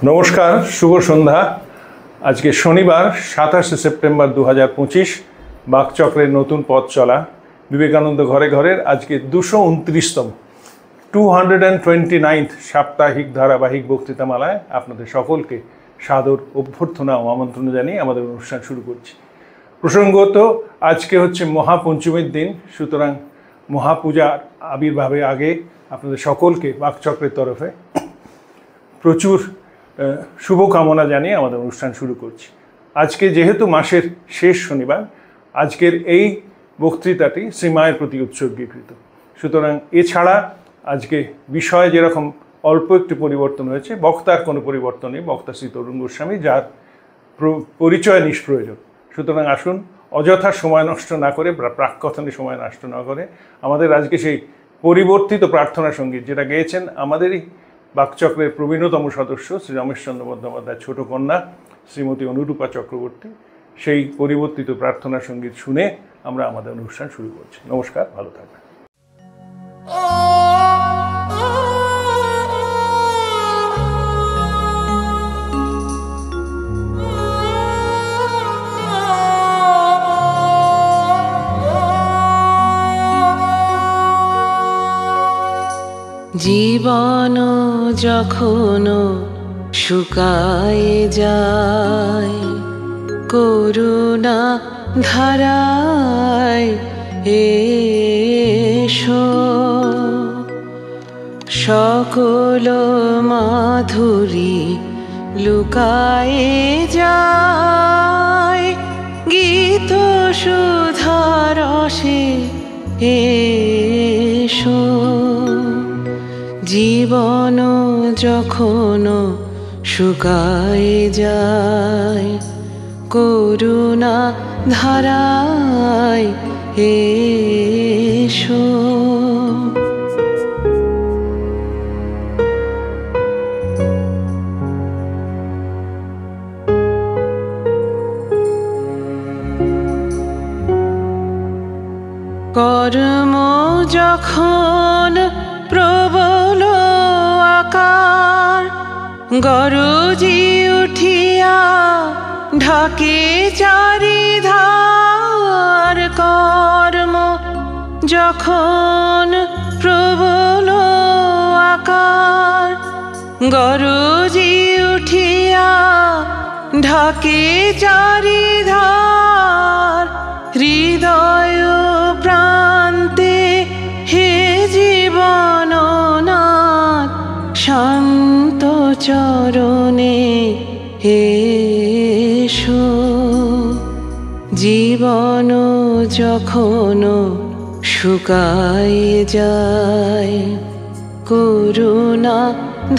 নমস্কার, শুভ সন্ধ্যা। আজকে শনিবার 27শে সেপ্টেম্বর 2025। বাকচক্রের নতুন পথ চলা বিবেকানন্দ ঘরে ঘরের আজকে 229তম 229th সাপ্তাহিক ধারাবাহিক বক্তৃতামালায় আপনাদের সকলকে সাদর অভ্যর্থনা ও আমন্ত্রণ জানিয়ে আমাদের অনুষ্ঠান শুরু করছি। প্রসঙ্গত আজকে হচ্ছে মহাপঞ্চমীর দিন, সুতরাং মহাপূজার আবির্ভাবের আগে আপনাদের সকলকে বাকচক্রের তরফে প্রচুর শুভকামনা জানিয়ে আমাদের অনুষ্ঠান শুরু করছি। আজকে যেহেতু মাসের শেষ শনিবার, আজকের এই বক্তৃতাটি শ্রীমায়ের প্রতি উৎসর্গীকৃত। সুতরাং এছাড়া আজকে বিষয়ে যেরকম অল্প একটু পরিবর্তন হয়েছে, বক্তার কোনো পরিবর্তন নেই। বক্তা শ্রী তরুণ গোস্বামী, যার পরিচয় নিষ্প্রয়োজন। সুতরাং আসুন অযথা সময় নষ্ট না করে, প্রাককথনে সময় নষ্ট না করে আমাদের আজকে সেই পরিবর্তিত প্রার্থনা সঙ্গীত, যেটা গেয়েছেন আমাদেরই বাকচক্রের প্রবীণতম সদস্য শ্রী রমেশচন্দ্র বন্দ্যোপাধ্যায়ের ছোট কন্যা শ্রীমতী অনুরূপা চক্রবর্তী, সেই পরিবর্তিত প্রার্থনা সঙ্গীত শুনে আমরা আমাদের অনুষ্ঠান শুরু করছি। নমস্কার, ভালো থাকবেন। জীবন যখন শুকায়ে যায়, করুণা ধারায় এসো, সকল মাধুরী লুকায়ে যায়, গীত সুধারসে এসো। জীবন যখন শুকায়ে যায়, করুণা ধারায় এসো। কর্ম যখন প্রবল আকার, গরজি উঠিয়া ঢাকে চারিধার। কর্ম যখন প্রবল আকার, গরজি উঠিয়া ঢাকে চারিধার। হৃদয় প্রান্তে হে জীবননাথ, শান্ত চরণে এসো। জীবন যখন শুকায়ে যায়, করুণা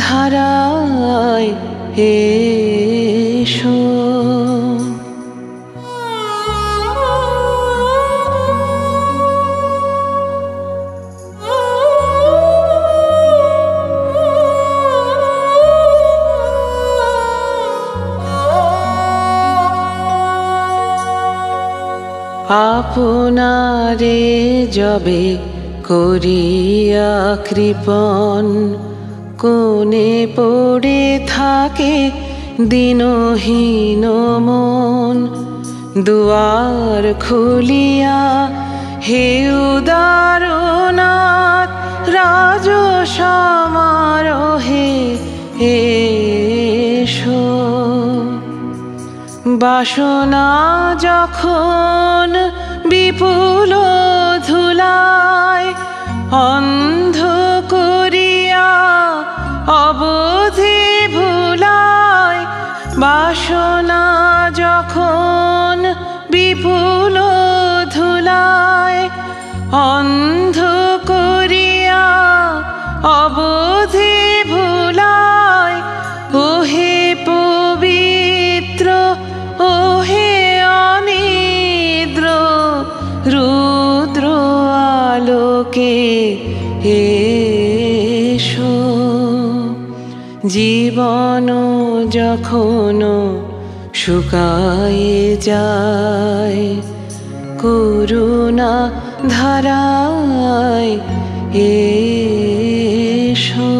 ধারায় এসো। আপনারে যবে করিয়া কৃপণ, কোণে পড়ে থাকে দিনহীন মন। দুয়ার খুলিয়া হে উদারনাথ, রাজ সমারোহে এসো। বাসনা যখন বিপুল ধুলায়, অন্ধ করিয়া অবধি ভুলায়। বাসনা যখন বিপুল ধুলায়, অন্ধ করিয়া অবধি ভুলায়। ওহে পবিত্র, ওহে অনিদ্র, রুদ্র আলোকে এসো। জীবন যখন শুকায়ে যায়, করুণা ধারায় এসো।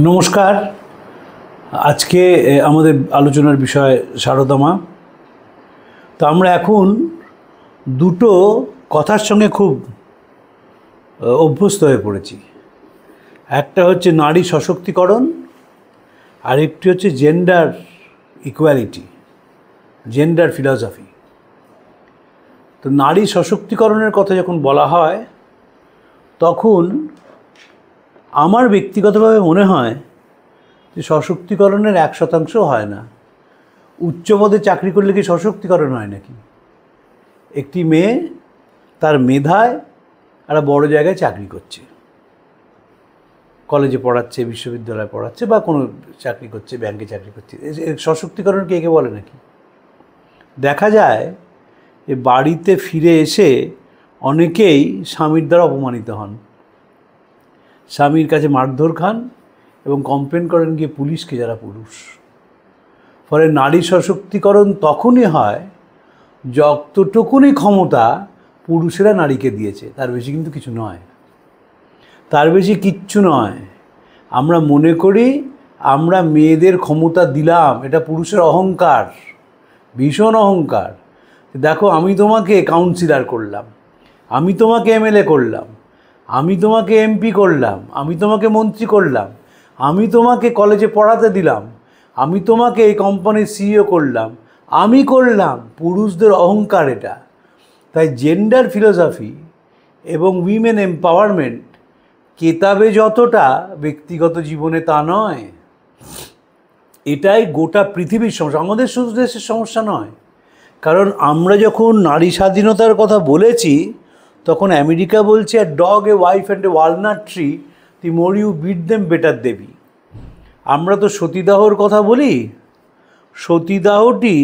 নমস্কার। আজকে আমাদের আলোচনার বিষয় সারদা মা। তো আমরা এখন দুটো কথার সঙ্গে খুব অভ্যস্ত হয়ে পড়েছি। একটা হচ্ছে নারী সশক্তিকরণ, আরেকটি হচ্ছে জেন্ডার ইকুয়ালিটি, জেন্ডার ফিলসফি। তো নারী সশক্তিকরণের কথা যখন বলা হয় তখন আমার ব্যক্তিগতভাবে মনে হয় যে সশক্তিকরণের 1% হয় না। উচ্চ পদে চাকরি করলে কি সশক্তিকরণ হয় নাকি? একটি মেয়ে তার মেধায় একটা বড় জায়গায় চাকরি করছে, কলেজে পড়াচ্ছে, বিশ্ববিদ্যালয়ে পড়াচ্ছে, বা কোনো চাকরি করছে, ব্যাংকে চাকরি করছে, সশক্তিকরণ কে কে বলে নাকি? দেখা যায় যে বাড়িতে ফিরে এসে অনেকেই স্বামীর দ্বারা অপমানিত হন, স্বামীর কাছে মারধর খান এবং কমপ্লেন করেন গিয়ে পুলিশকে, যারা পুরুষ। ফলে নারী সশক্তিকরণ তখনই হয় যতটুকুনি ক্ষমতা পুরুষেরা নারীকে দিয়েছে, তার বেশি কিন্তু কিছু নয়, তার বেশি কিচ্ছু নয়। আমরা মনে করি আমরা মেয়েদের ক্ষমতা দিলাম, এটা পুরুষের অহংকার, ভীষণ অহংকার। দেখো, আমি তোমাকে কাউন্সিলর করলাম, আমি তোমাকে এমএলএ করলাম, আমি তোমাকে এমপি করলাম, আমি তোমাকে মন্ত্রী করলাম, আমি তোমাকে কলেজে পড়াতে দিলাম, আমি তোমাকে এই কোম্পানির সিইও করলাম, আমি করলাম। পুরুষদের অহংকার এটা। তাই জেন্ডার ফিলসফি এবং উইমেন এম্পাওয়ারমেন্ট কেতাবে যতটা, ব্যক্তিগত জীবনে তা নয়। এটাই গোটা পৃথিবীর সমস্যা, আমাদের শুধু দেশের সমস্যা নয়। কারণ আমরা যখন নারী স্বাধীনতার কথা বলেছি তখন আমেরিকা বলছে a dog, a wife and a walnut tree, the more you beat them better they be। আমরা তো সতীদাহর কথা বলি। সতীদাহটি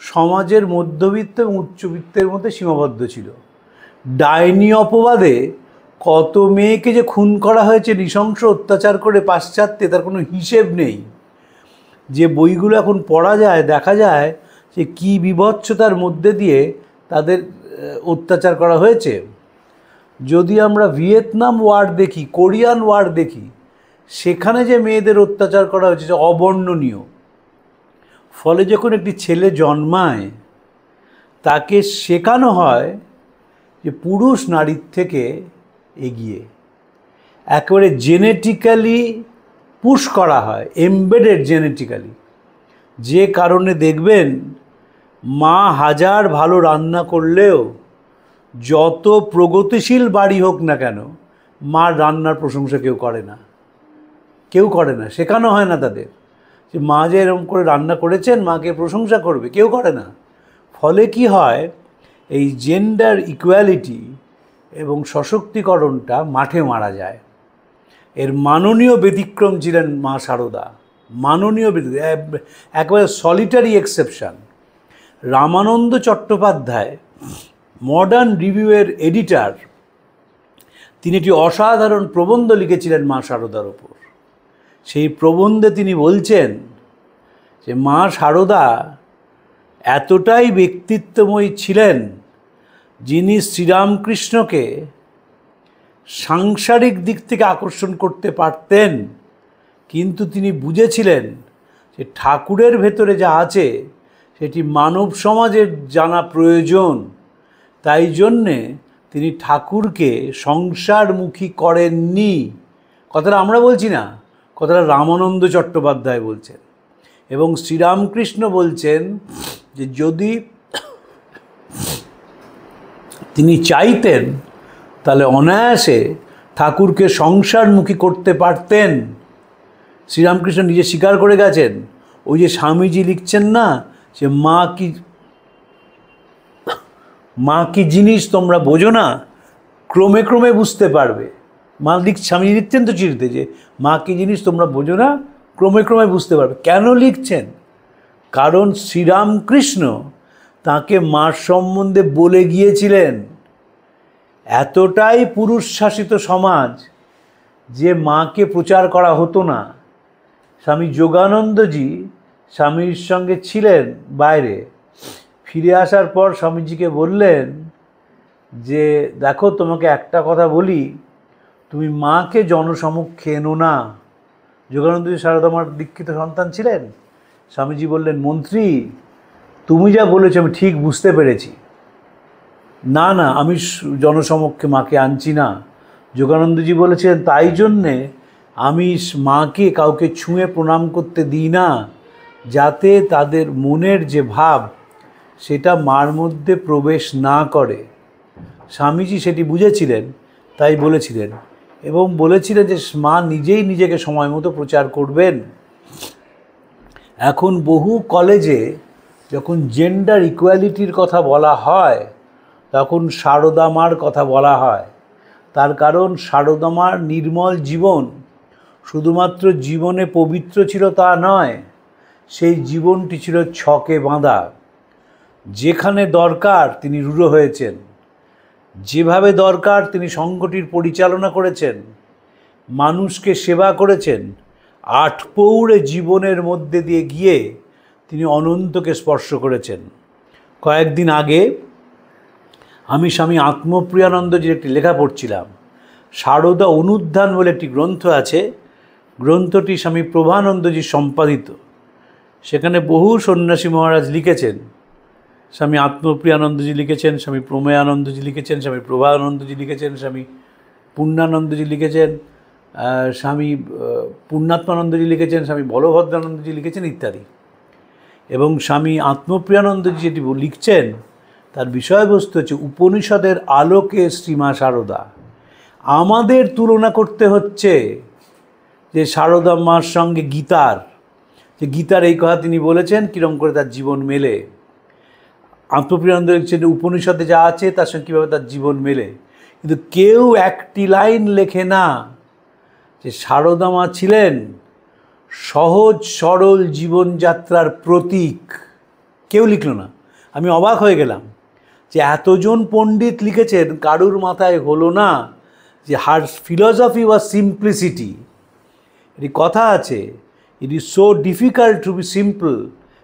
সমাজের মধ্যবিত্ত এবং উচ্চবিত্তের মধ্যে সীমাবদ্ধ ছিল। ডাইনি অপবাদে কত মেয়েকে যে খুন করা হয়েছে নৃশংস অত্যাচার করে পাশ্চাত্যে, তার কোনো হিসেব নেই। যে বইগুলো এখন পড়া যায়, দেখা যায় যে কী বীভৎসতার মধ্যে দিয়ে তাদের অত্যাচার করা হয়েছে। যদি আমরা ভিয়েতনাম ওয়ার দেখি, কোরিয়ান ওয়ার দেখি, সেখানে যে মেয়েদের অত্যাচার করা হয়েছে যে অবর্ণনীয়। ফলে যখন একটি ছেলে জন্মায় তাকে শেখানো হয় যে পুরুষ নারীর থেকে এগিয়ে, একেবারে জেনেটিক্যালি পুশ করা হয়, এমবেডেড জেনেটিক্যালি। যে কারণে দেখবেন মা হাজার ভালো রান্না করলেও, যত প্রগতিশীল বাড়ি হোক না কেন, মার রান্নার প্রশংসা কেউ করে না, কেউ করে না। শেখানো হয় না তাদের যে মা যে এরকম করে রান্না করেছেন, মাকে প্রশংসা করবে, কেউ করে না। ফলে কি হয়, এই জেন্ডার ইকুয়ালিটি এবং সশক্তিকরণটা মাঠে মারা যায়। এর মাননীয় ব্যতিক্রম ছিলেন মা সারদা, মাননীয় ব্যতিক্রম, একেবারে solitary exception. Ramananda Chattopadhyay, modern রিভিউয়ের এডিটর, তিনি একটি অসাধারণ প্রবন্ধ লিখেছিলেন মা সারদার ওপর। সেই প্রবন্ধে তিনি বলছেন যে মা সারদা এতটাই ব্যক্তিত্বময়ী ছিলেন, যিনি শ্রীরামকৃষ্ণকে সাংসারিক দিক থেকে আকর্ষণ করতে পারতেন, কিন্তু তিনি বুঝেছিলেন যে ঠাকুরের ভেতরে যা আছে সেটি মানব সমাজের জানা প্রয়োজন। তাই জন্যে তিনি ঠাকুরকে সংসারমুখী করেননি। কথাটা আমরা বলছি না, কথাটা রামানন্দ চট্টোপাধ্যায় বলছেন। এবং শ্রীরামকৃষ্ণ বলছেন যে যদি তিনি চাইতেন তাহলে অনায়াসে ঠাকুরকে সংসারমুখী করতে পারতেন। শ্রীরামকৃষ্ণ নিজে স্বীকার করে গেছেন। ওই যে স্বামীজি লিখছেন না, সে মা কি জিনিস তোমরা বোঝো না, ক্রমে ক্রমে বুঝতে পারবে। স্বামীজি লিখছেন তো চিঠিতে যে মা কি জিনিস তোমরা বোঝো না, ক্রমে ক্রমে বুঝতে পারবে। কেন লিখছেন? কারণ শ্রীরামকৃষ্ণ তাকে মার সম্বন্ধে বলে গিয়েছিলেন। এতটাই পুরুষ শাসিত সমাজ যে মাকে প্রচার করা হতো না। স্বামী যোগানন্দজি স্বামীর সঙ্গে ছিলেন বাইরে, ফিরে আসার পর স্বামীজিকে বললেন যে দেখো, তোমাকে একটা কথা বলি, তুমি মাকে জনসমক্ষে এনো না, যোগানন্দজি সারদামার দীক্ষিত সন্তান ছিলেন। স্বামীজি বললেন, মন্ত্রী তুমি যা বলেছো আমি ঠিক বুঝতে পেরেছি, না না আমি জনসমক্ষে মাকে আনছি না। যোগানন্দজি বলেছিলেন, তাই জন্যে আমি মাকে কাউকে ছুঁয়ে প্রণাম করতে দিই না, যাতে তাদের মনের যে ভাব সেটা মার মধ্যে প্রবেশ না করে। স্বামীজি সেটি বুঝেছিলেন, তাই বলেছিলেন, এবং বলেছিলেন যে মা নিজেই নিজেকে সময় মতো প্রচার করবেন। এখন বহু কলেজে যখন জেন্ডার ইকুয়ালিটির কথা বলা হয় তখন সারদা মার কথা বলা হয়। তার কারণ সারদা মার নির্মল জীবন শুধুমাত্র জীবনে পবিত্র ছিল তা নয়, সেই জীবনটি ছিল ছকে বাঁধা। যেখানে দরকার তিনি রূঢ় হয়েছেন, যেভাবে দরকার তিনি সংঘটির পরিচালনা করেছেন, মানুষকে সেবা করেছেন। আটপৌরে জীবনের মধ্যে দিয়ে গিয়ে তিনি অনন্তকে স্পর্শ করেছেন। কয়েকদিন আগে আমি স্বামী আত্মপ্রিয়ানন্দজির একটি লেখা পড়ছিলাম। সারদা অনুদ্যান বলে একটি গ্রন্থ আছে, গ্রন্থটি স্বামী প্রভানন্দজি সম্পাদিত। সেখানে বহু সন্ন্যাসী মহারাজ লিখেছেন। স্বামী আত্মপ্রিয়ানন্দজি লিখেছেন, স্বামী প্রমেয়ানন্দজি লিখেছেন, স্বামী প্রভানন্দজি লিখেছেন, স্বামী পূর্ণানন্দজি লিখেছেন, স্বামী পূর্ণাত্মানন্দজি লিখেছেন, স্বামী বলভদ্রানন্দজি লিখেছেন ইত্যাদি। এবং স্বামী আত্মপ্রিয়ানন্দজি যেটি লিখছেন তার বিষয়বস্তু হচ্ছে উপনিষদের আলোকে শ্রীমা সারদা। আমাদের তুলনা করতে হচ্ছে যে সারদা মার সঙ্গে গীতার, যে গীতার এই কথা তিনি বলেছেন কীরকম করে তার জীবন মেলে। আত্মপ্রিয়ানন্দ লিখছেন উপনিষদে যা আছে তার সঙ্গে কীভাবে তার জীবন মেলে, কিন্তু কেউ একটি লাইন লেখে না যে সারদা মা ছিলেন সহজ সরল জীবনযাত্রার প্রতীক। কেউ লিখল না। আমি অবাক হয়ে গেলাম যে এতজন পণ্ডিত লিখেছেন, কারুর মাথায় হলো না যে হার ফিলসফি ওয়াজ সিম্পলিসিটি। এটি কথা আছে, it is so difficult to be simple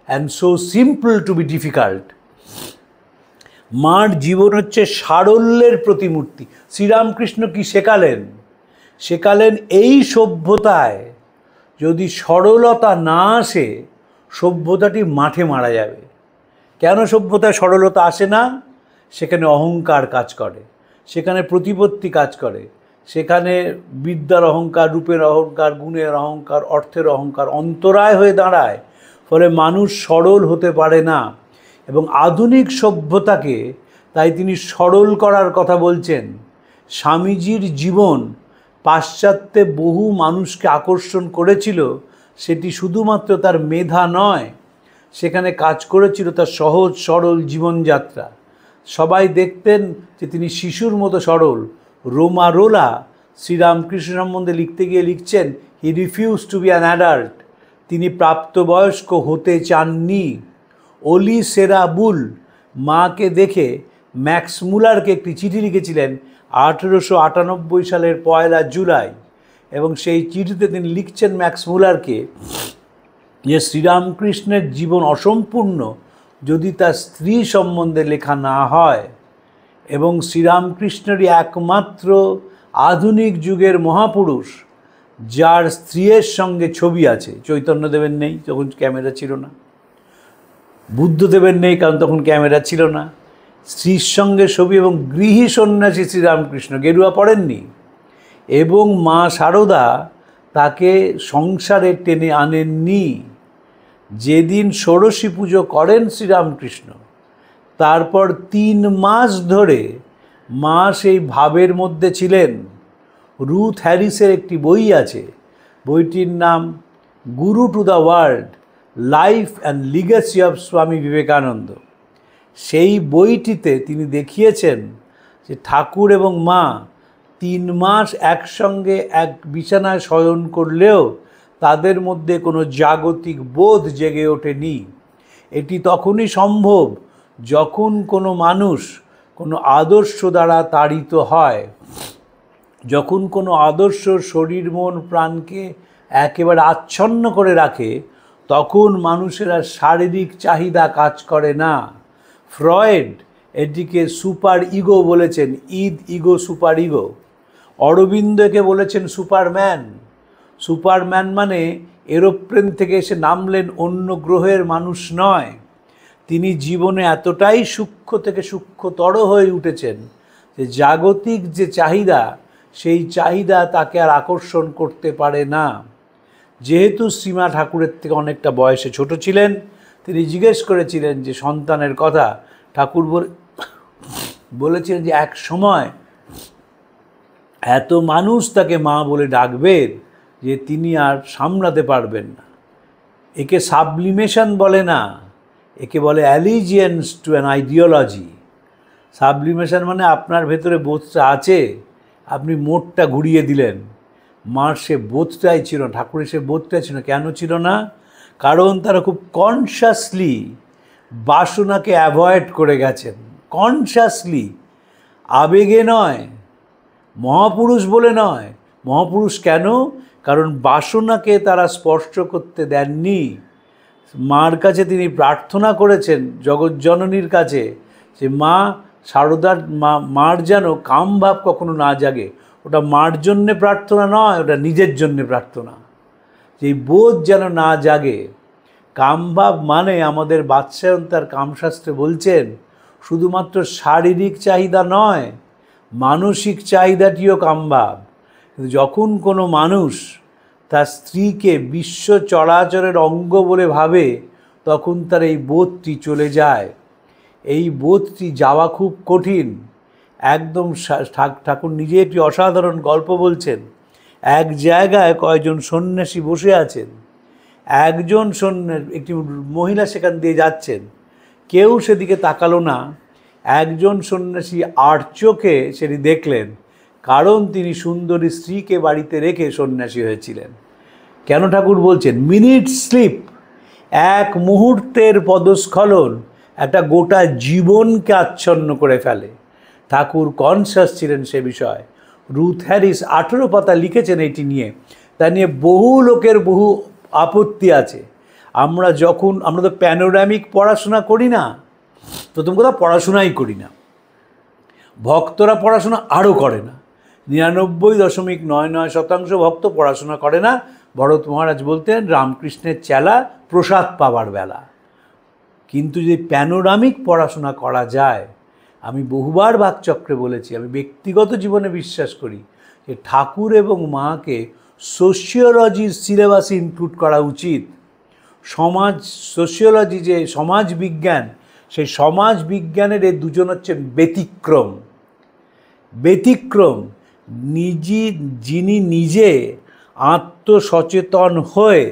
and so simple to be difficult. মার জীবন হচ্ছে সারল্যের প্রতিমূর্তি। শ্রীরামকৃষ্ণ কি শেখালেন? শেখালেন এই সভ্যতায় যদি সরলতা না আসে সভ্যতাটি মাঠে মারা যাবে। কেন সভ্যতায় সরলতা আসে না? সেখানে অহংকার কাজ করে, সেখানে প্রতিপত্তি কাজ করে, সেখানে বিদ্যার অহংকার, রূপের অহংকার, গুণের অহংকার, অর্থের অহংকার অন্তরায় হয়ে দাঁড়ায়। ফলে মানুষ সরল হতে পারে না। এবং আধুনিক সভ্যতাকে তাই তিনি সরল করার কথা বলছেন। স্বামীজির জীবন পাশ্চাত্যে বহু মানুষকে আকর্ষণ করেছিল, সেটি শুধুমাত্র তার মেধা নয়, সেখানে কাজ করেছিল তার সহজ সরল জীবনযাত্রা। সবাই দেখতেন যে তিনি শিশুর মতো সরল। রোমা রোলা শ্রীরামকৃষ্ণ সম্বন্ধে লিখতে গিয়ে লিখছেন, হি refuse to be an adult. তিনি প্রাপ্তবয়স্ক হতে চাননি। অলি সেরাবুল মাকে দেখে ম্যাক্স মুলারকে একটি চিঠি লিখেছিলেন 1898 সালের 1 জুলাই, এবং সেই চিঠিতে তিনি লিখছেন ম্যাক্স মুলারকে যে শ্রীরামকৃষ্ণের জীবন অসম্পূর্ণ যদি তার স্ত্রী সম্বন্ধে লেখা না হয়। এবং শ্রীরামকৃষ্ণেরই একমাত্র আধুনিক যুগের মহাপুরুষ যার স্ত্রীর সঙ্গে ছবি আছে। চৈতন্যদেবের নেই, তখন ক্যামেরা ছিল না। বুদ্ধদেবের নেই, কারণ তখন ক্যামেরা ছিল না। স্ত্রীর সঙ্গে ছবি এবং গৃহী সন্ন্যাসী শ্রীরামকৃষ্ণ, গেরুয়া পড়েননি। এবং মা সারদা তাকে সংসারে টেনে আনেননি। যেদিন ষোড়শী পুজো করেন শ্রীরামকৃষ্ণ, তারপর 3 মাস ধরে মা সেই ভাবের মধ্যে ছিলেন। রুথ হ্যারিসের একটি বই আছে, বইটির নাম গুরু to the world, life and legacy of Swami Vivekananda. সেই বইটিতে তিনি দেখিয়েছেন যে ঠাকুর এবং মা 3 মাস একসঙ্গে এক বিছানায় শয়ন করলেও তাদের মধ্যে কোনো জাগতিক বোধ জেগে ওঠেনি। এটি তখনই সম্ভব যখন কোনো মানুষ কোনো আদর্শ দ্বারা তাড়িত হয়, যখন কোনো আদর্শ শরীর মন প্রাণকে একেবারে আচ্ছন্ন করে রাখে, তখন মানুষের আর শারীরিক চাহিদা কাজ করে না। ফ্রয়েড এটিকে সুপার ইগো বলেছেন, ইগো সুপার ইগো। অরবিন্দ একে বলেছেন সুপারম্যান। সুপারম্যান মানে এরোপ্লেন থেকে এসে নামলেন অন্য গ্রহের মানুষ নয়। তিনি জীবনে এতটাই সূক্ষ্ম থেকে সূক্ষ্মতর হয়ে উঠেছেন যে জাগতিক যে চাহিদা, সেই চাহিদা তাকে আর আকর্ষণ করতে পারে না। যেহেতু শ্রীমা ঠাকুরের থেকে অনেকটা বয়সে ছোট ছিলেন, তিনি জিজ্ঞেস করেছিলেন যে সন্তানের কথা। ঠাকুর বলেছিলেন যে এক সময় এত মানুষ তাকে মা বলে ডাকবেন যে তিনি আর সামলাতে পারবেন না। একে সাবলিমেশন বলে না, একে বলে allegiance to an ideology. Sublimation মানে আপনার ভেতরে বোধটা আছে, আপনি মোড়টা ঘুরিয়ে দিলেন। মার সে বোধটাই ছিল না, ঠাকুরের সে বোধটাই ছিল না। কেন ছিল না? কারণ তারা খুব কনশাসলি বাসনাকে অ্যাভয়েড করে গেছেন, কনশাসলি, আবেগে নয়, মহাপুরুষ বলে নয়। মহাপুরুষ কেন? কারণ বাসনাকে তারা স্পর্শ করতে দেননি। মার কাছে তিনি প্রার্থনা করেছেন, জগজ্জননীর কাছে, যে মা সারদার মার যেন কামভাব কখনো না জাগে। ওটা মার জন্যে প্রার্থনা নয়, ওটা নিজের জন্যে প্রার্থনা, যে বোধ যেন না জাগে। কামভাব মানে আমাদের বাদশায়ন তার কামশাস্ত্রে বলছেন শুধুমাত্র শারীরিক চাহিদা নয়, মানসিক চাহিদাটিও কামভাব। কিন্তু যখন কোনো মানুষ তার স্ত্রীকে বিশ্ব চরাচরের অঙ্গ বলে ভাবে, তখন তার এই বোধটি চলে যায়। এই বোধটি যাওয়া খুব কঠিন। একদম ঠাকুর নিজে একটি অসাধারণ গল্প বলছেন। এক জায়গায় কয়েকজন সন্ন্যাসী বসে আছেন। একজন একটি মহিলা সেখান দিয়ে যাচ্ছেন, কেউ সেদিকে তাকালো না। একজন সন্ন্যাসী আর চোখে সেটি দেখলেন, কারণ তিনি সুন্দরী স্ত্রীকে বাড়িতে রেখে সন্ন্যাসী হয়েছিলেন। কেন ঠাকুর বলছেন মিনিট স্লিপ, এক মুহূর্তের পদস্খলন একটা গোটা জীবনকে আচ্ছন্ন করে ফেলে। ঠাকুর কনসাস ছিলেন সে বিষয়। রুথ হ্যারিস 18 পাতা লিখেছেন এটি নিয়ে। তা নিয়ে বহু লোকের বহু আপত্তি আছে। আমরা তো প্যানোরামিক পড়াশোনা করি না, প্রথম কথা পড়াশোনাই করি না, ভক্তরা পড়াশোনা আরও করে না। 99.99% ভক্ত পড়াশোনা করে না। ভরত মহারাজ বলতেন রামকৃষ্ণের চেলা প্রসাদ পাবার বেলা। কিন্তু যদি প্যানোরামিক পড়াশোনা করা যায়, আমি বহুবার বাকচক্রে বলেছি, আমি ব্যক্তিগত জীবনে বিশ্বাস করি যে ঠাকুর এবং মাকে সোশিওলজির সিলেবাসে ইনক্লুড করা উচিত। সোশিওলজি যে সমাজ বিজ্ঞান, সেই সমাজ বিজ্ঞানের এই দুজন হচ্ছে ব্যতিক্রম। যিনি নিজে আত্মসচেতন হয়ে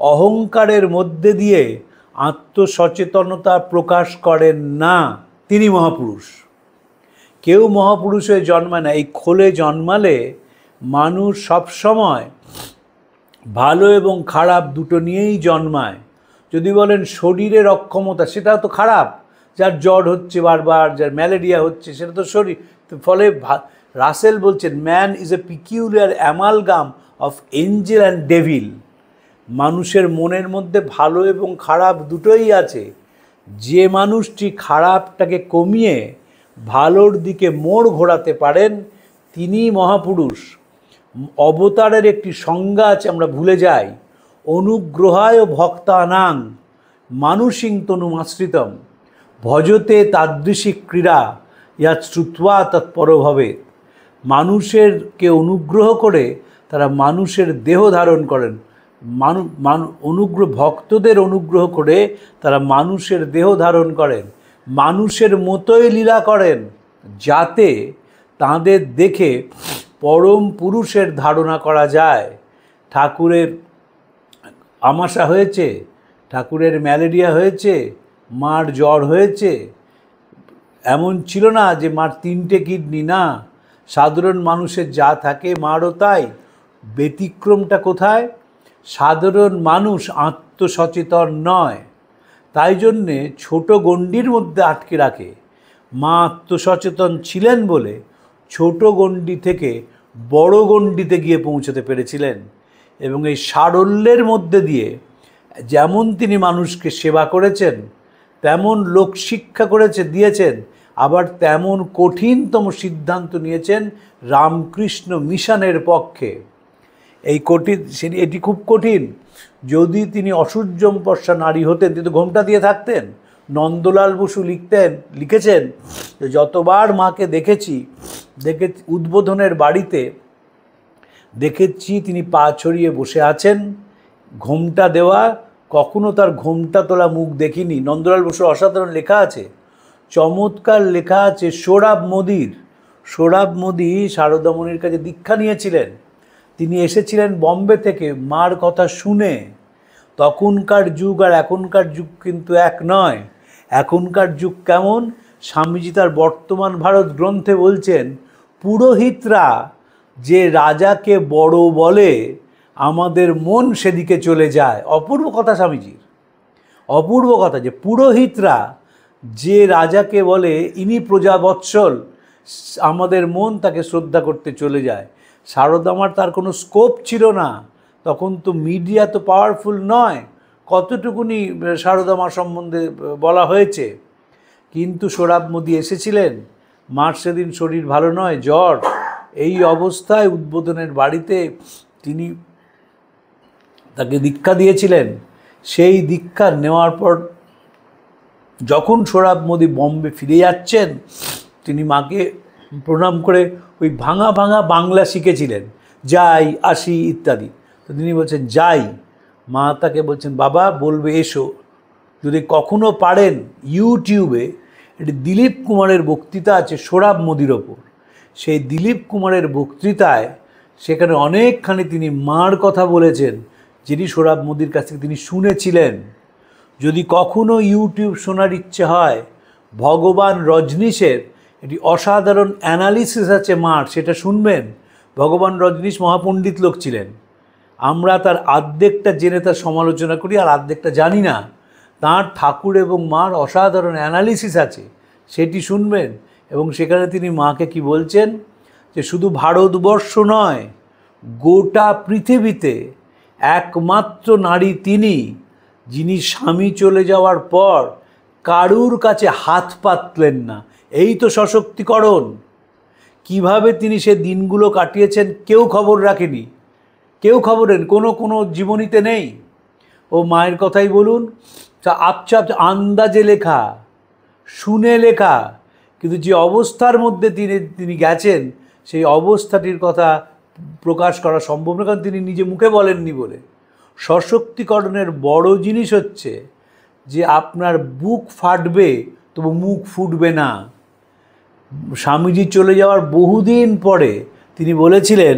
অহংকারের মধ্যে দিয়ে আত্মসচেতনতা প্রকাশ করেন না, তিনি মহাপুরুষ। কেউ মহাপুরুষ হয়ে জন্মায় না। এই খোলে জন্মালে মানুষ সবসময় ভালো এবং খারাপ দুটো নিয়েই জন্মায়। যদি বলেন শরীরের অক্ষমতা, সেটা তো খারাপ। যার জ্বর হচ্ছে বারবার, যার ম্যালেরিয়া হচ্ছে, সেটা তো শরীর। ফলে রাসেল বলছেন man is a peculiar amalgam of Angel and devil. মানুষের মনের মধ্যে ভালো এবং খারাপ দুটোই আছে। যে মানুষটি খারাপটাকে কমিয়ে ভালোর দিকে মোড় ঘোরাতে পারেন, তিনিই মহাপুরুষ। অবতারের একটি সংজ্ঞা আছে, আমরা ভুলে যাই। অনুগ্রহায় ভক্তানাং মানুষিং তনুমাশ্রিতম ভজতে তাদৃশিক ক্রীড়া ইয়া শ্রুত্বা তৎপরভাবে। মানুষেরকে অনুগ্রহ করে তারা মানুষের দেহ ধারণ করেন। ভক্তদের অনুগ্রহ করে তারা মানুষের দেহ ধারণ করেন, মানুষের মতোই লীলা করেন, যাতে তাদের দেখে পরম পুরুষের ধারণা করা যায়। ঠাকুরের আমাশা হয়েছে, ঠাকুরের ম্যালেরিয়া হয়েছে, মার জ্বর হয়েছে, এমন ছিল না যে মার 3টে কিডনি, না, সাধারণ মানুষের যা থাকে মারও তাই। ব্যতিক্রমটা কোথায়? সাধারণ মানুষ আত্মসচেতন নয়, তাই জন্যে ছোট গণ্ডির মধ্যে আটকে রাখে। মা আত্মসচেতন ছিলেন বলে ছোট গণ্ডি থেকে বড় গণ্ডিতে গিয়ে পৌঁছতে পেরেছিলেন। এবং এই সারল্যের মধ্যে দিয়ে যেমন তিনি মানুষকে সেবা করেছেন, তেমন লোকশিক্ষা দিয়েছেন, আবার তেমন কঠিনতম সিদ্ধান্ত নিয়েছেন রামকৃষ্ণ মিশনের পক্ষে। এই কঠিন এটি খুব কঠিন। যদি তিনি অসূর্যম্পর্ষা নারী হতেন তিনি তো ঘোমটা দিয়ে থাকতেন। নন্দলাল বসু লিখেছেন যে যতবার মাকে দেখেছি উদ্বোধনের বাড়িতে দেখেছি তিনি পা ছড়িয়ে বসে আছেন, ঘোমটা দেওয়া, কখনো তার ঘোমটা তোলা মুখ দেখিনি। নন্দলাল বসুর অসাধারণ লেখা আছে, চমৎকার লেখা আছে সোহরাব মোদি শারদামণির কাছে দীক্ষা নিয়েছিলেন। তিনি এসেছিলেন বম্বে থেকে মার কথা শুনে। তখনকার যুগ আর এখনকার যুগ কিন্তু এক নয়। এখনকার যুগ কেমন? স্বামীজি তার বর্তমান ভারত গ্রন্থে বলছেন, পুরোহিতরা যে রাজাকে বড় বলে আমাদের মন সেদিকে চলে যায়। অপূর্ব কথা স্বামীজির, অপূর্ব কথা, যে পুরোহিতরা যে রাজাকে বলে ইনি প্রজাবৎসল, আমাদের মন তাকে শ্রদ্ধা করতে চলে যায়। শারদামার তার কোনো স্কোপ ছিল না, তখন তো মিডিয়া তো পাওয়ারফুল নয়, কতটুকুনি শারদামা সম্বন্ধে বলা হয়েছে। কিন্তু সোহরাব মোদি এসেছিলেন, মার সেদিন শরীর ভালো নয়, জ্বর, এই অবস্থায় উদ্বোধনের বাড়িতে তিনি তাকে দীক্ষা দিয়েছিলেন। সেই দীক্ষা নেওয়ার পর যখন সোহরাব মোদি বম্বে ফিরে যাচ্ছেন, তিনি মাকে প্রণাম করে ওই ভাঙা ভাঙা বাংলা শিখেছিলেন, যাই আসি ইত্যাদি। তো তিনি বলছেন যাই, মা তাকে বলছেন বাবা বলবে এসো। যদি কখনো পারেন ইউটিউবে একটি দিলীপ কুমারের বক্তৃতা আছে সোহরাব মোদির ওপর, সেই দিলীপ কুমারের বক্তৃতায় সেখানে অনেকখানি তিনি মার কথা বলেছেন, যিনি সোহরাব মোদির কাছ থেকে তিনি শুনেছিলেন। যদি কখনো ইউটিউব শোনার ইচ্ছে হয়, ভগবান রজনীশের একটি অসাধারণ অ্যানালিসিস আছে মার, সেটা শুনবেন। ভগবান রজনীশ মহাপণ্ডিত লোক ছিলেন, আমরা তার আর্ধেকটা জেনে তার সমালোচনা করি আর আর্ধেকটা জানি না। তাঁর ঠাকুর এবং মার অসাধারণ অ্যানালিসিস আছে, সেটি শুনবেন। এবং সেখানে তিনি মাকে কি বলছেন, যে শুধু ভারতবর্ষ নয়, গোটা পৃথিবীতে একমাত্র নারী তিনি, যিনি স্বামী চলে যাওয়ার পর কারুর কাছে হাত পাতলেন না। এই তো সশক্তিকরণ। কিভাবে তিনি সে দিনগুলো কাটিয়েছেন কেউ খবর রাখেনি, কেউ খবরেন কোনো জীবনীতে নেই। ও মায়ের কথাই বলুন, আপচাপ আন্দাজে লেখা, শুনে লেখা, কিন্তু যে অবস্থার মধ্যে তিনি গেছেন সেই অবস্থাটির কথা প্রকাশ করা সম্ভব না, কারণ তিনি নিজে মুখে বলেননি বলে। সশক্তিকরণের বড় জিনিস হচ্ছে যে আপনার বুক ফাটবে তবু মুখ ফুটবে না। স্বামীজি চলে যাওয়ার বহুদিন পরে তিনি বলেছিলেন,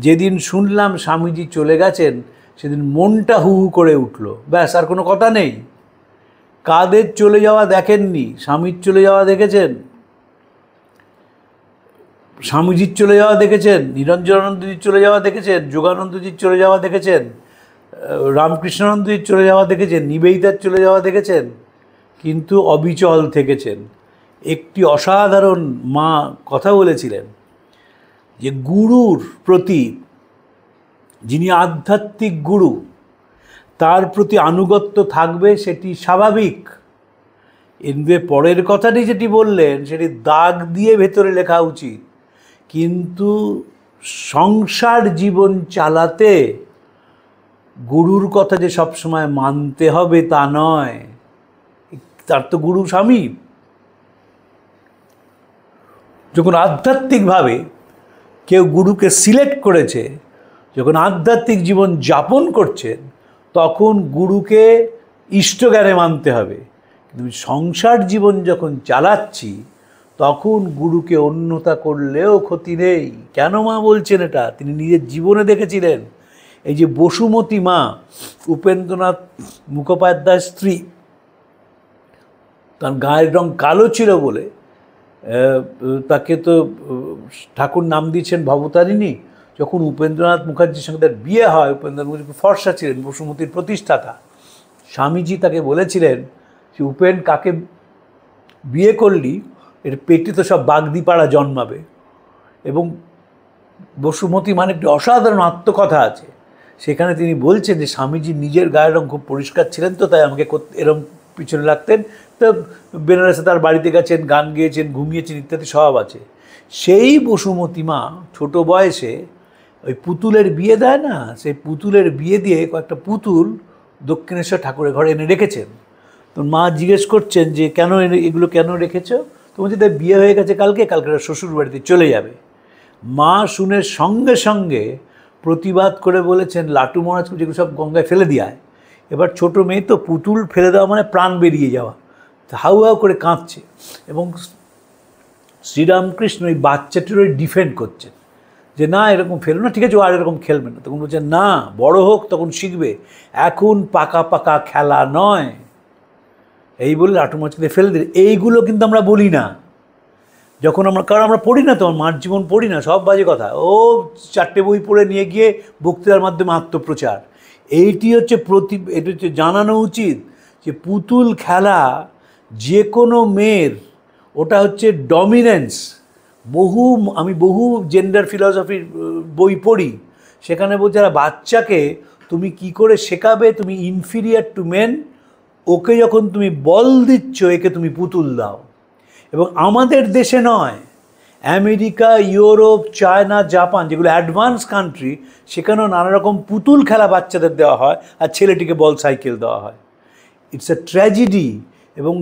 যেদিন শুনলাম স্বামীজি চলে গেছেন সেদিন মনটা হু হু করে উঠল, ব্যাস, আর কোনো কথা নেই। কাদের চলে যাওয়া দেখেননি? স্বামীর চলে যাওয়া দেখেছেন, স্বামীজির চলে যাওয়া দেখেছেন, নিরঞ্জনানন্দজির চলে যাওয়া দেখেছেন, যোগানন্দজির চলে যাওয়া দেখেছেন, রামকৃষ্ণানন্দজির চলে যাওয়া দেখেছেন, নিবেদিতার চলে যাওয়া দেখেছেন, কিন্তু অবিচল থেকেছেন। একটি অসাধারণ মা কথা বলেছিলেন যে গুরুর প্রতি, যিনি আধ্যাত্মিক গুরু, তার প্রতি আনুগত্য থাকবে, সেটি স্বাভাবিক। এর পরের কথাটি যেটি বললেন সেটি দাগ দিয়ে ভেতরে লেখা উচিত। কিন্তু সংসার জীবন চালাতে গুরুর কথা যে সবসময় মানতে হবে তা নয়। তার তো গুরু স্বামী। যখন আধ্যাত্মিকভাবে কেউ গুরুকে সিলেক্ট করেছে, যখন আধ্যাত্মিক জীবন যাপন করছেন, তখন গুরুকে ইষ্টজ্ঞানে মানতে হবে। কিন্তু সংসার জীবন যখন চালাচ্ছি তখন গুরুকে অন্যতা করলেও ক্ষতি নেই। কেন মা বলছেন এটা? তিনি নিজের জীবনে দেখেছিলেন। এই যে বসুমতী মা, উপেন্দ্রনাথ মুখোপাধ্যায়ের স্ত্রী, তার গায়ের রং কালো ছিল বলে তাকে তো ঠাকুর নাম দিয়েছেন ভবতারিণী। যখন উপেন্দ্রনাথ মুখার্জির সঙ্গে তার বিয়ে হয়, উপেন্দ্রনাথ মুখার্জি ফর্সা ছিলেন, বসুমতীর প্রতিষ্ঠাতা। স্বামীজি তাকে বলেছিলেন যে উপেন, কাকে বিয়ে করলি এর পেটে তো সব বাগদিপাড়া জন্মাবে। এবং বসুমতী মানে একটি অসাধারণ আত্মকথা আছে, সেখানে তিনি বলছেন যে স্বামীজি নিজের গায়ের রং খুব পরিষ্কার ছিলেন, তো তাই আমাকে এরম পিছনে লাগতেন। তো বেনারসে তার বাড়িতে গেছেন, গান গেয়েছেন, ঘুমিয়েছেন ইত্যাদি সব আছে। সেই বসুমতী মা ছোটো বয়সে ওই পুতুলের বিয়ে দেয় না, সেই পুতুলের বিয়ে দিয়ে কয়েকটা পুতুল দক্ষিণেশ্বর ঠাকুরের ঘরে এনে রেখেছেন। তো মা জিজ্ঞেস করছেন যে কেন এগুলো কেন রেখেছ? তো বলছে তাই বিয়ে হয়ে গেছে কালকে শ্বশুর বাড়িতে চলে যাবে। মা শুনে সঙ্গে সঙ্গে প্রতিবাদ করে বলেছেন লাটু মহারাজ যেগুলো সব গঙ্গায় ফেলে দেওয়া হয়। এবার ছোটো মেয়ে তো, পুতুল ফেলে দেওয়া মানে প্রাণ বেরিয়ে যাওয়া, হাউ হাউ করে কাঁদছে এবং শ্রীরামকৃষ্ণ ওই বাচ্চাটির ওই ডিফেন্ড করছেন যে না এরকম ফেলো না, ঠিক আছে ও আর এরকম খেলবে না। তখন বলছেন না, বড় হোক তখন শিখবে, এখন পাকা পাকা খেলা নয়। এই বলে লাটু মহারাজকে ফেলে দিলে। এইগুলো কিন্তু আমরা বলি না যখন আমরা, কারণ আমরা পড়ি না, তো মার জীবন পড়ি না, সব বাজে কথা। ও 4টে বই পড়ে নিয়ে গিয়ে বক্তৃতার মাধ্যমে আত্মপ্রচার। এইটি হচ্ছে এটা হচ্ছে জানানো উচিত যে পুতুল খেলা যে কোনো মেয়ের, ওটা হচ্ছে ডমিনেন্স। আমি বহু জেন্ডার ফিলসফির বই পড়ি, সেখানে বলছে বাচ্চাকে তুমি কি করে শেখাবে, তুমি ইনফিরিয়ার টু মেন, ওকে যখন তুমি বল দিচ্ছ একে তুমি পুতুল দাও। এবং আমাদের দেশে নয়, আমেরিকা, ইউরোপ, চায়না, জাপান যেগুলো অ্যাডভান্স কান্ট্রি, সেখানেও নানা রকম পুতুল খেলা বাচ্চাদের দেওয়া হয় আর ছেলেটিকে বল সাইকেল দেওয়া হয়। It's a tragedy. এবং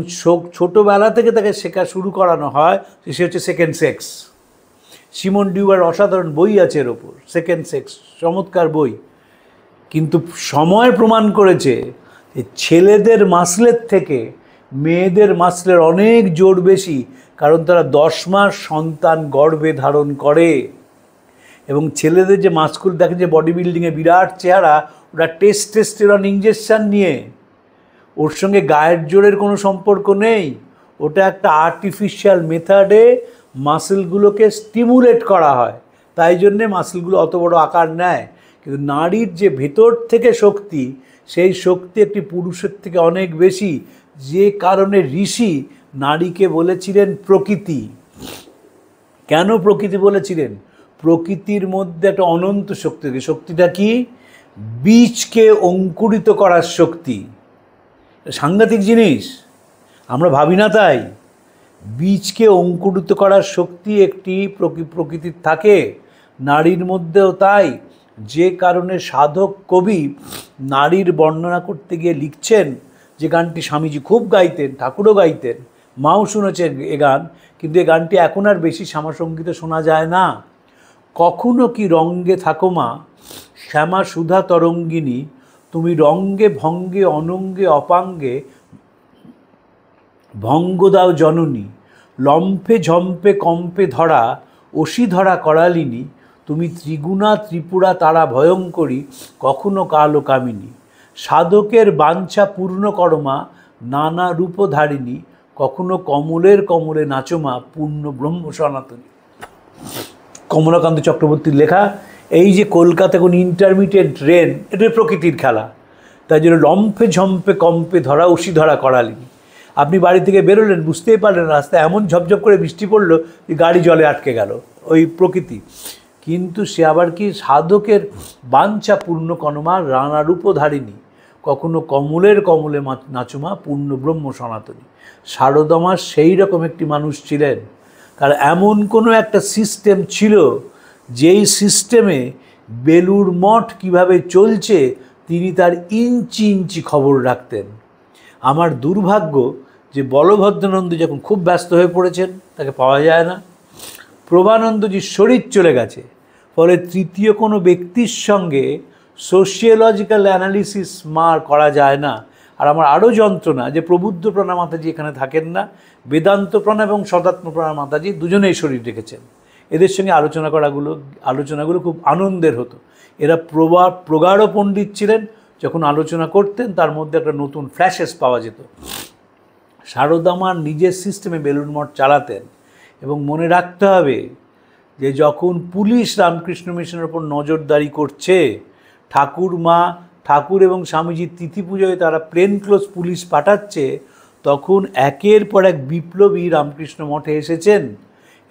ছোটোবেলা থেকে তাকে শেখা শুরু করানো হয় সে হচ্ছে সেকেন্ড সেক্স। সিমন ডিউয়ার অসাধারণ বই আছে এর ওপর, সেকেন্ড সেক্স, চমৎকার বই। কিন্তু সময় প্রমাণ করেছে যে ছেলেদের মাসলের থেকে মেয়েদের মাসলের অনেক জোর বেশি, কারণ তারা 10 মাস সন্তান গর্ভে ধারণ করে। এবং ছেলেদের যে মাসকুল দেখেন যে বডি বিল্ডিংয়ে বিরাট চেহারা, ওটা টেস্টোস্টেরন ইঞ্জেকশন নিয়ে, ওর সঙ্গে গায়ের জোরের কোনো সম্পর্ক নেই। ওটা একটা আর্টিফিশিয়াল মেথডে মাসেলগুলোকে স্টিমুলেট করা হয়, তাই জন্যে মাসেলগুলো অত বড় আকার নেয়। কিন্তু নারীর যে ভেতর থেকে শক্তি, সেই শক্তি একটি পুরুষের থেকে অনেক বেশি, যে কারণে ঋষি নারীকে বলেছিলেন প্রকৃতি। কেন প্রকৃতি বলেছিলেন? প্রকৃতির মধ্যে একটা অনন্ত শক্তি থাকে। শক্তিটা কি? বীজকে অঙ্কুরিত করার শক্তি। সাংঘাতিক জিনিস, আমরা ভাবি না তাই। বীজকে অঙ্কুরিত করার শক্তি একটি প্রকৃতির থাকে, নারীর মধ্যেও তাই। যে কারণে সাধক কবি নারীর বর্ণনা করতে গিয়ে লিখছেন, যে গানটি স্বামীজি খুব গাইতেন, ঠাকুরও গাইতেন, মাও শুনেছে এ গান, কিন্তু এ গানটি এখন আর বেশি শ্যামাসঙ্গীতে শোনা যায় না। কখনো কি রঙ্গে থাকো মা শ্যামা সুধা তরঙ্গিনী, তুমি রঙ্গে ভঙ্গে অনঙ্গে অপাঙ্গে ভঙ্গ দাও জননী, লম্ফে ঝম্পে কম্পে ধরা অসি ধরা করালিনী, তুমি ত্রিগুণা ত্রিপুরা তারা ভয়ঙ্করী, কখনো কালো কামিনী, সাধকের বাঞ্ছা পূর্ণ করমা নানা রূপধারিণী, কখনো কমলের কমলে নাচমা পূর্ণ ব্রহ্ম সনাতনী। কমলাকান্ত চক্রবর্তীর লেখা। এই যে কলকাতা কোন ইন্টারমিডিয়েট ট্রেন, এটা প্রকৃতির খেলা। তাই জন্য লম্ফে ঝম্পে কম্পে ধরা অসি ধরা করালিনী। আপনি বাড়ি থেকে বেরোলেন, বুঝতেই পারলেন রাস্তায় এমন ঝপঝপ করে বৃষ্টি পড়লো যে গাড়ি জলে আটকে গেল, ওই প্রকৃতি। কিন্তু সে আবার কি সাধকের বাঞ্ছা পূর্ণ কনমা রানারূপধারিণী, কখনো কমলের কমলে নাচমা পূর্ণ ব্রহ্ম সনাতনী। শারদমা সেই রকম একটি মানুষ ছিলেন, তার এমন কোনো একটা সিস্টেম ছিল, যেই সিস্টেমে বেলুড় মঠ কীভাবে চলছে তিনি তার ইঞ্চি ইঞ্চি খবর রাখতেন। আমার দুর্ভাগ্য যে বলভদ্রানন্দ যখন খুব ব্যস্ত হয়ে পড়েছেন, তাকে পাওয়া যায় না। প্রভানন্দজির শরীর চলে গেছে, ফলে তৃতীয় কোনো ব্যক্তির সঙ্গে সোশিওলজিক্যাল অ্যানালিসিস করা যায় না। আর আমার আরও যন্ত্রণা যে প্রবুদ্ধ প্রাণা মাতাজি এখানে থাকেন না, বেদান্ত প্রাণা এবং সদাত্ম প্রাণা মাতাজি দুজনেই শরীর রেখেছেন। এদের সঙ্গে আলোচনাগুলো খুব আনন্দের হতো। এরা প্রগাঢ় পণ্ডিত ছিলেন, যখন আলোচনা করতেন তার মধ্যে একটা নতুন ফ্ল্যাশেস পাওয়া যেত। শারদামার নিজের সিস্টেমে বেলুড় মঠ চালাতেন। এবং মনে রাখতে হবে যে যখন পুলিশ রামকৃষ্ণ মিশনের ওপর নজরদারি করছে, ঠাকুর এবং স্বামীজির তিথি পুজোয় তারা প্লেন ক্লোজ পুলিশ পাঠাচ্ছে, তখন একের পর এক বিপ্লবী রামকৃষ্ণ মঠে এসেছেন।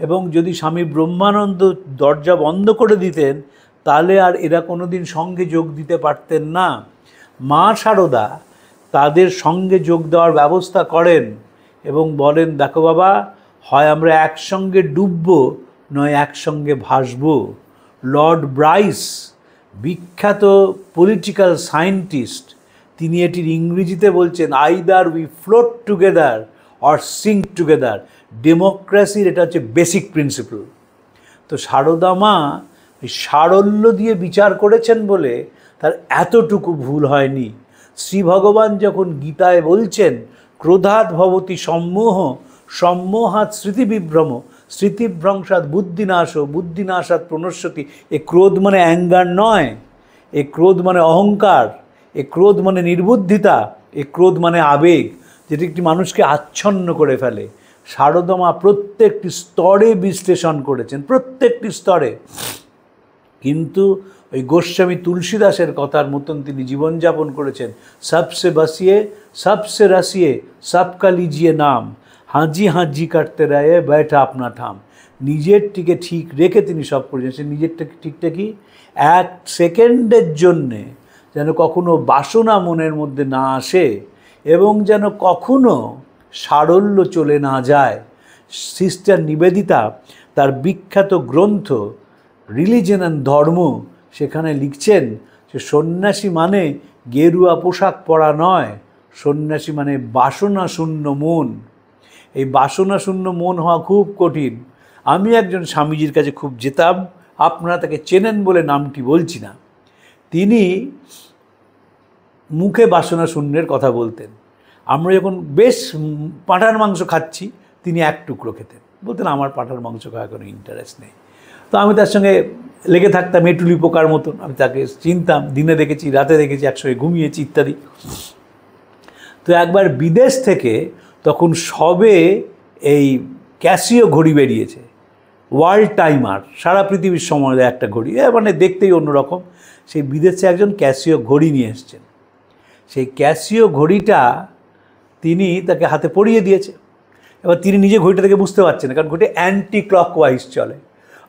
এবং যদি স্বামী ব্রহ্মানন্দ দরজা বন্ধ করে দিতেন, তাহলে আর এরা কোনো দিন সঙ্গে যোগ দিতে পারতেন না। মা শারদা তাদের সঙ্গে যোগ দেওয়ার ব্যবস্থা করেন এবং বলেন, দেখো বাবা, হয় আমরা একসঙ্গে ডুববো, নয় একসঙ্গে ভাসবো। লর্ড ব্রাইস, বিখ্যাত পলিটিক্যাল সায়েন্টিস্ট, তিনি এটির ইংরেজিতে বলছেন either we float together or sink together. ডেমোক্রেসির এটা হচ্ছে বেসিক প্রিন্সিপল। তো সারদা মা সারল্য দিয়ে বিচার করেছেন বলে তার এতটুকু ভুল হয়নি। শ্রী ভগবান যখন গীতায় বলছেন ক্রোধাৎ ভবতি সম্মোহ, সম্মোহাৎ স্মৃতিবিভ্রম, স্মৃতিভ্রংসাৎ বুদ্ধিনাশ, বুদ্ধিনাশাৎ প্রণশ্যতি। এ ক্রোধ মানে অ্যাঙ্গার নয়, এ ক্রোধ মানে অহংকার, এ ক্রোধ মানে নির্বুদ্ধিতা, এ ক্রোধ মানে আবেগ, যেটি একটি মানুষকে আচ্ছন্ন করে ফেলে। সারদা মা প্রত্যেকটি স্তরে বিশ্লেষণ করেছেন, প্রত্যেকটি স্তরে। কিন্তু ওই গোস্বামী তুলসীদাসের কথার মতন তিনি জীবনযাপন করেছেন। সবসে বসিয়ে সবসে রসিয়ে সবকা লিজিয়ে নাম, হাজি হাজি কাটতে রায়ে बैठा अपना ঠাম। নিজেরটিকে ঠিক রেখে তিনি সব করেছেন। সে নিজেরটা ঠিকটা কি, এক সেকেন্ডের জন্যে যেন কখনো বাসনা মনের মধ্যে না আসে এবং যেন কখনো সারল্য চলে না যায়। সিস্টার নিবেদিতা তার বিখ্যাত গ্রন্থ রিলিজন অ্যান্ড ধর্ম, সেখানে লিখছেন যে সন্ন্যাসী মানে গেরুয়া পোশাক পরা নয়, সন্ন্যাসী মানে বাসনা শূন্য মন। এই বাসনা শূন্য মন হওয়া খুব কঠিন। আমি একজন স্বামীজির কাছে খুব যেতাম, আপনারা তাকে চেনেন বলে নামটি বলছি না। তিনি মুখে বাসনা শূন্যের কথা বলতেন। আমরা যখন বেশ পাঁঠার মাংস খাচ্ছি, তিনি এক টুকরো খেতেন, বলতেন আমার পাঁঠার মাংস খাওয়ার কোনো ইন্টারেস্ট নেই। তো আমি তার সঙ্গে লেগে থাকতাম এটুলি পোকার মতন। আমি তাকে চিনতাম, দিনে দেখেছি, রাতে দেখেছি, একসঙ্গে ঘুমিয়েছি ইত্যাদি। তো একবার বিদেশ থেকে তখন সবে এই ক্যাসিও ঘড়ি বেরিয়েছে, ওয়ার্ল্ড টাইমার, সারা পৃথিবীর সময় দেয় একটা ঘড়ি, মানে দেখতেই অন্যরকম। সেই বিদেশে একজন ক্যাসিও ঘড়ি নিয়ে এসছেন। সেই ক্যাসিও ঘড়িটা তিনি তাকে হাতে পরিয়ে দিয়েছে। এবার তিনি নিজে ঘড়িটা থেকে বুঝতে পারছেন না, কারণ ঘড়িটা অ্যান্টি ক্লকওয়াইজ চলে।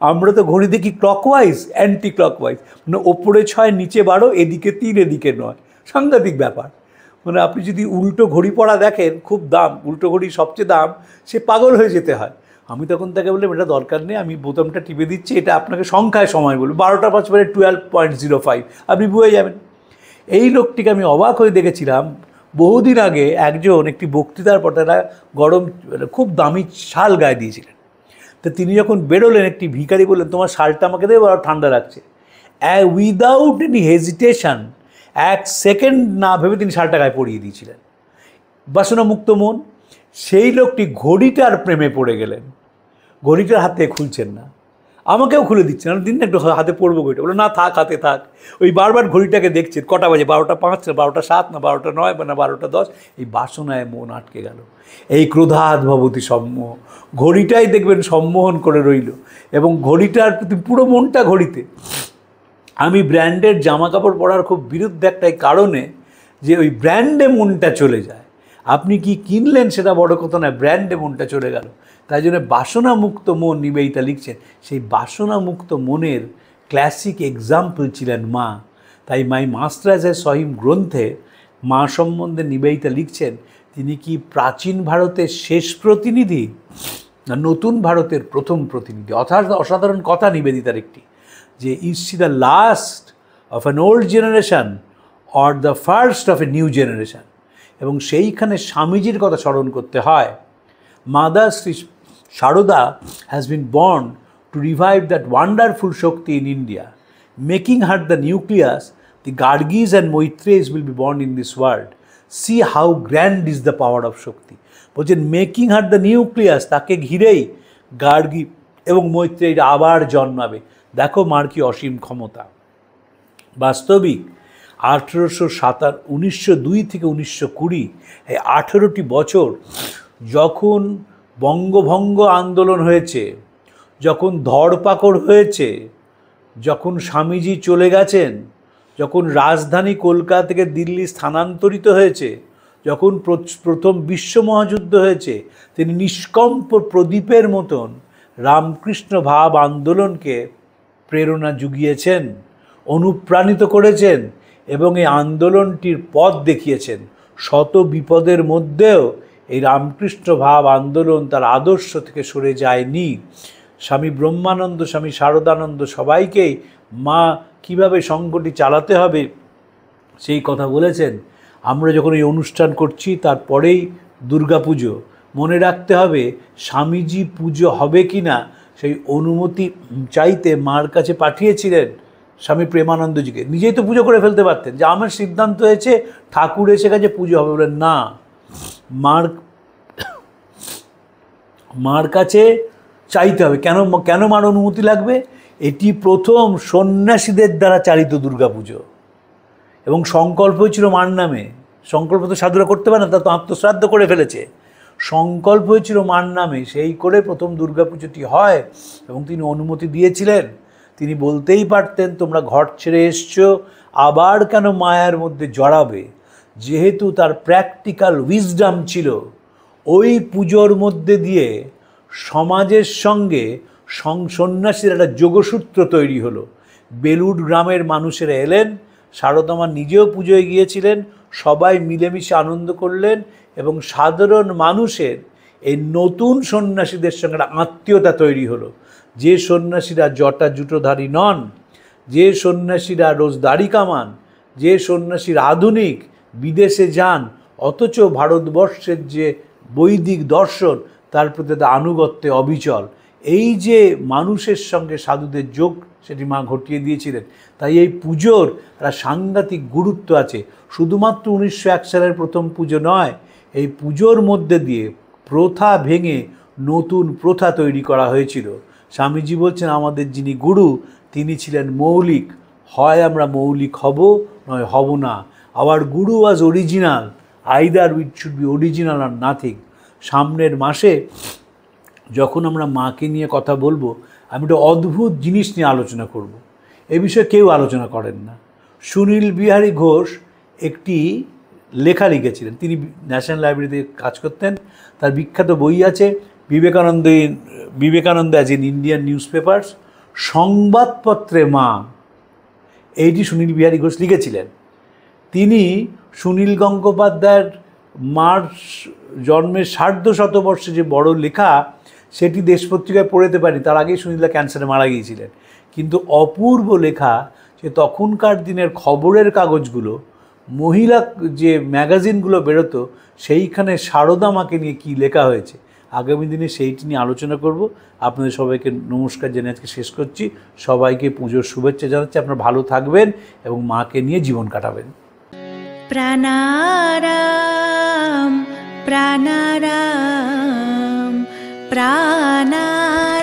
আমরা তো ঘড়ি দেখি ক্লকওয়াইজ, অ্যান্টি ক্লকওয়াইজ, মানে ওপরে 6 নিচে 12, এদিকে 3 এদিকে 9। সাংঘাতিক ব্যাপার। মানে আপনি যদি উল্টো ঘড়ি পড়া দেখেন, খুব দাম, উল্টো ঘড়ি সবচেয়ে দাম, সে পাগল হয়ে যেতে হয়। আমি তখন তাকে বললাম এটা দরকার নেই, আমি বোতামটা টিপে দিচ্ছি, এটা আপনাকে সংখ্যায় সময় বলবো, 12টা 5 বারে 12.05, আপনি বুঝে যাবেন। এই লোকটিকে আমি অবাক হয়ে দেখেছিলাম। বহুদিন আগে একজন একটি বক্তৃতার পর তারা গরম খুব দামি শাল গায়ে দিয়েছিলেন। তো তিনি যখন বেরোলেন, একটি ভিখারি বললেন তোমার শালটা আমাকে দেবে, বড় ঠান্ডা লাগছে। উইদাউট এনি হেজিটেশন, এক সেকেন্ড না ভেবে তিনি শালটা গায়ে পরিয়ে দিয়েছিলেন। বাসনামুক্ত মন। সেই লোকটি ঘড়িটার প্রেমে পড়ে গেলেন, ঘড়িটার হাতে খুলছেন না, আমাকেও খুলে দিচ্ছেন, আমি দিন না একটু হাতে পড়বো ঘড়িটা, বলো না থাক, হাতে থাক। ওই বারবার ঘড়িটাকে দেখছেন, কটা বাজে, 12টা 5 না 12টা 7 না 12টা 9 না 12টা 10। এই বাসনায় মন আটকে গেল। এই ক্রোধাৎ ভবতি সম্মোহ, ঘড়িটাই দেখবেন সম্মোহন করে রইল, এবং ঘড়িটার প্রতি পুরো মনটা ঘড়িতে। আমি ব্র্যান্ডের জামা কাপড় পরার খুব বিরুদ্ধে একটাই কারণে, যে ওই ব্র্যান্ডে মনটা চলে যায়। আপনি কি কিনলেন সেটা বড় কথা নয়, ব্র্যান্ডে মনটা চলে গেল। তাই জন্য বাসনামুক্ত মন, নিবেদিতা লিখছেন, সেই বাসনামুক্ত মনের ক্লাসিক এক্সাম্পল ছিলেন মা। তাই মাই মাস্টার্সের সহিম গ্রন্থে মা সম্বন্ধে নিবেদিতা লিখছেন, তিনি কি প্রাচীন ভারতের শেষ প্রতিনিধি না নতুন ভারতের প্রথম প্রতিনিধি। অসাধারণ কথা নিবেদিতার একটি, যে is she the last of an old generation or the first of a new generation. এবং সেইখানে স্বামীজির কথা স্মরণ করতে হয়। Mother Shri Sarada has been born to revive that wonderful Shakti in India. Making her the nucleus, the Gargis and Maitreys will be born in this world. See how grand is the power of Shakti. বলছেন making her the nucleus, তাকে ঘিরেই গার্গী এবং মৈত্রেয়ীরা আবার জন্মাবে। দেখো মার কি অসীম ক্ষমতা। বাস্তবিক 1902 থেকে 1920, এই 18টি বছর যখন বঙ্গভঙ্গ আন্দোলন হয়েছে, যখন ধরপাকড় হয়েছে, যখন স্বামীজি চলে গেছেন, যখন রাজধানী কলকাতা থেকে দিল্লি স্থানান্তরিত হয়েছে, যখন প্রথম বিশ্ব মহাযুদ্ধ হয়েছে, তিনি নিষ্কম্প প্রদীপের মতন রামকৃষ্ণ ভাব আন্দোলনকে প্রেরণা জুগিয়েছেন, অনুপ্রাণিত করেছেন এবং এই আন্দোলনটির পথ দেখিয়েছেন। শত বিপদের মধ্যেও এই রামকৃষ্ণ ভাব আন্দোলন তার আদর্শ থেকে সরে যায়নি। স্বামী ব্রহ্মানন্দ, স্বামী শারদানন্দ সবাইকেই মা কিভাবে সংঘটি চালাতে হবে সেই কথা বলেছেন। আমরা যখন এই অনুষ্ঠান করছি তারপরেই দুর্গাপুজো, মনে রাখতে হবে স্বামীজি পুজো হবে কি না সেই অনুমতি চাইতে মার কাছে পাঠিয়েছিলেন স্বামী প্রেমানন্দজিকে। নিজেই তো পুজো করে ফেলতে পারতেন যে আমার সিদ্ধান্ত হয়েছে ঠাকুর এসে গেছে পুজো হবে, বলেন না, মার কাছে চাইতে হবে। কেন মার অনুমতি লাগবে? এটি প্রথম সন্ন্যাসীদের দ্বারা চালিত দুর্গাপুজো এবং সংকল্প হয়েছিল মার নামে। সংকল্প তো সাধুরা করতে পারে না, তা তো আত্মশ্রাদ্ধ করে ফেলেছে। সংকল্প হয়েছিল মার নামে, সেই করে প্রথম দুর্গাপুজোটি হয় এবং তিনি অনুমতি দিয়েছিলেন। তিনি বলতেই পারতেন তোমরা ঘর ছেড়ে এসছো, আবার কেন মায়ার মধ্যে জড়াবে। যেহেতু তার প্র্যাকটিক্যাল উইজডম ছিল, ওই পুজোর মধ্যে দিয়ে সমাজের সঙ্গে সন্ন্যাসীর একটা যোগসূত্র তৈরি হলো। বেলুড় গ্রামের মানুষেরা এলেন, শারদামা নিজেও পুজোয় গিয়েছিলেন, সবাই মিলেমিশে আনন্দ করলেন এবং সাধারণ মানুষের এই নতুন সন্ন্যাসীদের সঙ্গে একটা আত্মীয়তা তৈরি হলো। যে সন্ন্যাসীরা জটা জুটোধারী নন, যে সন্ন্যাসীরা রোজ দাড়ি কামান, যে সন্ন্যাসীরা আধুনিক, বিদেশে যান, অথচ ভারতবর্ষের যে বৈদিক দর্শন তার প্রতি আনুগত্যে অবিচল, এই যে মানুষের সঙ্গে সাধুদের যোগ সেটি মা ঘটিয়ে দিয়েছিলেন। তাই এই পুজোর একটা সাংঘাতিক গুরুত্ব আছে। শুধুমাত্র 1901 সালের প্রথম পুজো নয়, এই পুজোর মধ্যে দিয়ে প্রথা ভেঙে নতুন প্রথা তৈরি করা হয়েছিল। স্বামীজি বলছেন আমাদের যিনি গুরু তিনি ছিলেন মৌলিক, হয় আমরা মৌলিক হব নয় হব না। Our guru was original, either we should be original আর নাথিং। সামনের মাসে যখন আমরা মাকে নিয়ে কথা বলবো, আমি একটা অদ্ভুত জিনিস নিয়ে আলোচনা করব। এ বিষয়ে কেউ আলোচনা করেন না। সুনীল বিহারী ঘোষ একটি লেখা লিখেছিলেন, তিনি ন্যাশনাল লাইব্রেরিতে কাজ করতেন। তার বিখ্যাত বই আছে Vivekananda as in Indian news papers, সংবাদপত্রে মা। এইটি সুনীল বিহারী ঘোষ লিখেছিলেন। তিনি সুনীল গঙ্গোপাধ্যায়ের মার জন্মের ১৫০ যে বড় লেখা সেটি দেশ পত্রিকায় পড়তে পারি, তার আগেই সুনীলদা ক্যান্সারে মারা গিয়েছিলেন। কিন্তু অপূর্ব লেখা, যে তখনকার দিনের খবরের কাগজগুলো, মহিলা যে ম্যাগাজিনগুলো বেরোতো, সেইখানে সারদা মাকে নিয়ে কী লেখা হয়েছে। আগামী দিনে সেইটি নিয়ে আলোচনা করব। আপনাদের সবাইকে নমস্কার জানিয়ে আজকে শেষ করছি। সবাইকে পুজোর শুভেচ্ছা জানাচ্ছি। আপনারা ভালো থাকবেন এবং মাকে নিয়ে জীবন কাটাবেন। প্রাণারাম প্রাণারাম প্রাণারাম।